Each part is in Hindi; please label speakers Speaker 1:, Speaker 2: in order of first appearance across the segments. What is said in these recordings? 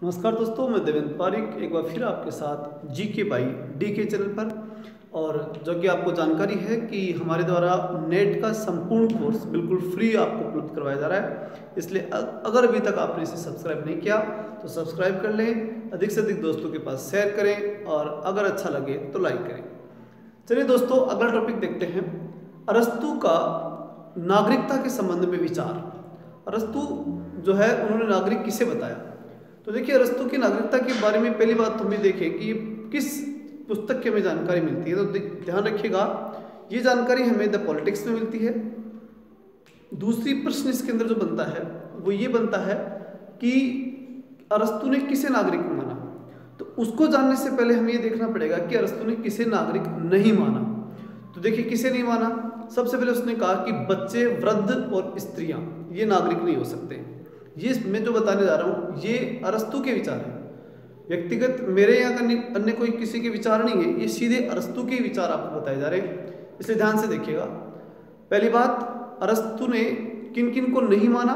Speaker 1: नमस्कार दोस्तों, मैं देवेंद्र पारिक एक बार फिर आपके साथ जीके बाई डीके चैनल पर। और जो कि आपको जानकारी है कि हमारे द्वारा नेट का संपूर्ण कोर्स बिल्कुल फ्री आपको उपलब्ध करवाया जा रहा है। इसलिए अगर अभी तक आपने इसे सब्सक्राइब नहीं किया तो सब्सक्राइब कर लें, अधिक से अधिक दोस्तों के पास शेयर करें और अगर अच्छा लगे तो लाइक करें। चलिए दोस्तों, अगला टॉपिक देखते हैं। अरस्तु का नागरिकता के संबंध में विचार। अरस्तु जो है उन्होंने नागरिक किसे बताया? तो देखिए, अरस्तु की नागरिकता के बारे में पहली बात तो हमें देखें कि किस पुस्तक की हमें जानकारी मिलती है। तो ध्यान रखिएगा, ये जानकारी हमें द पॉलिटिक्स में मिलती है। दूसरी प्रश्न इसके अंदर जो बनता है वो ये बनता है कि अरस्तु ने किसे नागरिक माना। तो उसको जानने से पहले हमें ये देखना पड़ेगा कि अरस्तु ने किसे नागरिक नहीं माना। तो देखिए, किसे नहीं माना। सबसे पहले उसने कहा कि बच्चे, वृद्ध और स्त्रियां ये नागरिक नहीं हो सकते। ये मैं जो बताने जा रहा हूँ ये अरस्तु के विचार हैं, व्यक्तिगत मेरे यहाँ का अन्य कोई किसी के विचार नहीं है। ये सीधे अरस्तु के विचार आपको बताए जा रहे हैं, इसलिए ध्यान से देखिएगा। पहली बात, अरस्तु ने किन किन को नहीं माना?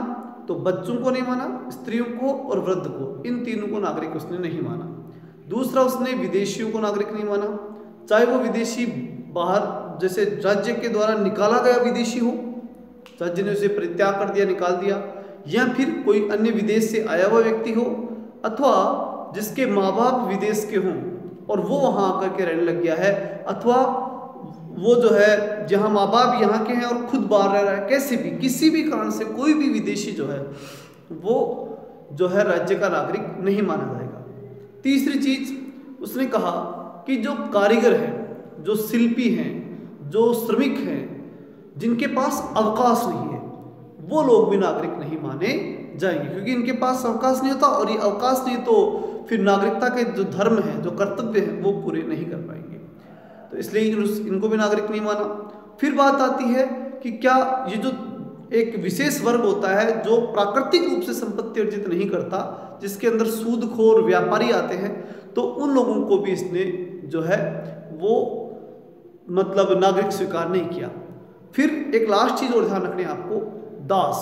Speaker 1: तो बच्चों को नहीं माना, स्त्रियों को और वृद्ध को, इन तीनों को नागरिक उसने नहीं माना। दूसरा, उसने विदेशियों को नागरिक नहीं माना, चाहे वो विदेशी बाहर जैसे राज्य के द्वारा निकाला गया विदेशी हो, राज्य ने उसे परित्याग कर दिया, निकाल दिया, या फिर कोई अन्य विदेश से आया हुआ व्यक्ति हो, अथवा जिसके माँ बाप विदेश के हों और वो वहाँ आकर के रहने लग गया है, अथवा वो जो है जहाँ माँ बाप यहाँ के हैं और खुद बाहर रह रहा है। कैसे भी किसी भी कारण से कोई भी विदेशी जो है वो जो है राज्य का नागरिक नहीं माना जाएगा। तीसरी चीज उसने कहा कि जो कारीगर हैं, जो शिल्पी हैं, जो श्रमिक हैं, जिनके पास अवकाश नहीं है, वो लोग भी नागरिक नहीं माने जाएंगे, क्योंकि इनके पास अवकाश नहीं होता और ये अवकाश नहीं तो फिर नागरिकता के जो धर्म है, जो कर्तव्य हैं, वो पूरे नहीं कर पाएंगे। तो इसलिए इनको भी नागरिक नहीं माना। फिर बात आती है कि क्या ये जो एक विशेष वर्ग होता है जो प्राकृतिक रूप से संपत्ति अर्जित नहीं करता, जिसके अंदर सूदखोर व्यापारी आते हैं, तो उन लोगों को भी इसने जो है वो मतलब नागरिक स्वीकार नहीं किया। फिर एक लास्ट चीज और ध्यान रखनी है आपको, दास।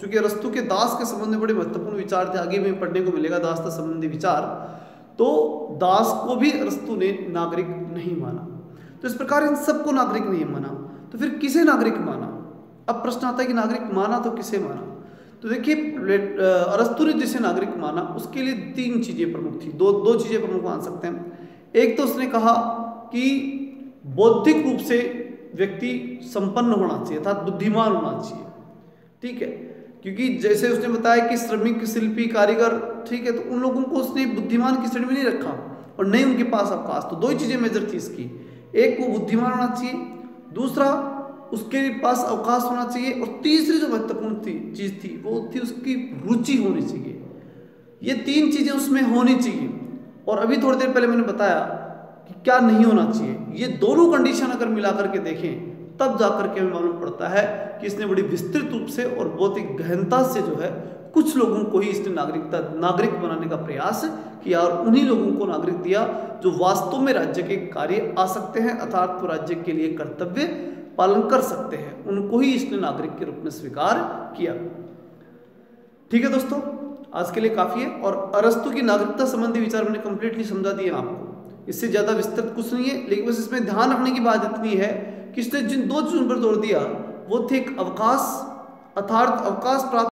Speaker 1: चूंकि अरस्तु के दास के संबंध में बड़े महत्वपूर्ण विचार थे, आगे में पढ़ने को मिलेगा दासता संबंधी विचार, तो दास को भी अरस्तु ने नागरिक नहीं माना। तो इस प्रकार इन सबको नागरिक नहीं माना। तो फिर किसे नागरिक माना? अब प्रश्न आता है कि नागरिक माना तो किसे माना? तो देखिए, अरस्तु ने जिसे नागरिक माना उसके लिए तीन चीजें प्रमुख थी, दो चीजें प्रमुख मान सकते हैं। एक तो उसने कहा कि बौद्धिक रूप से व्यक्ति संपन्न होना चाहिए, अर्थात बुद्धिमान होना चाहिए। ठीक है, क्योंकि जैसे उसने बताया कि श्रमिक, शिल्पी, कारीगर, ठीक है, तो उन लोगों को उसने बुद्धिमान की श्रेणी में नहीं रखा और नहीं उनके पास अवकाश। तो दो ही चीजें मेजर थी इसकी, एक वो बुद्धिमान होना चाहिए, दूसरा उसके पास अवकाश होना चाहिए, और तीसरी जो महत्वपूर्ण चीज थी वो थी उसकी रुचि होनी चाहिए। ये तीन चीजें उसमें होनी चाहिए। और अभी थोड़ी देर पहले मैंने बताया कि क्या नहीं होना चाहिए। ये दोनों कंडीशन अगर मिलाकर के देखें तब जाकर के हमें मालूम पड़ता है कि इसने बड़ी विस्तृत रूप से और बहुत ही गहनता से जो है कुछ लोगों को ही इसने नागरिक बनाने का प्रयास किया, और उन्हीं लोगों को नागरिक दिया जो वास्तव में राज्य के कार्य आ सकते हैं, अर्थात वो राज्य के लिए कर्तव्य पालन कर सकते हैं, उनको ही इसने नागरिक के रूप में स्वीकार किया। ठीक है दोस्तों, आज के लिए काफी है। और अरस्तु की नागरिकता संबंधी विचार मैंने कंप्लीटली समझा दिए आपको, इससे ज्यादा विस्तृत कुछ नहीं है। लेकिन बस इसमें ध्यान रखने की बात इतनी है कि इसने जिन दो चीजों पर जोर दिया वो थे एक अवकाश, अर्थात अवकाश प्राप्त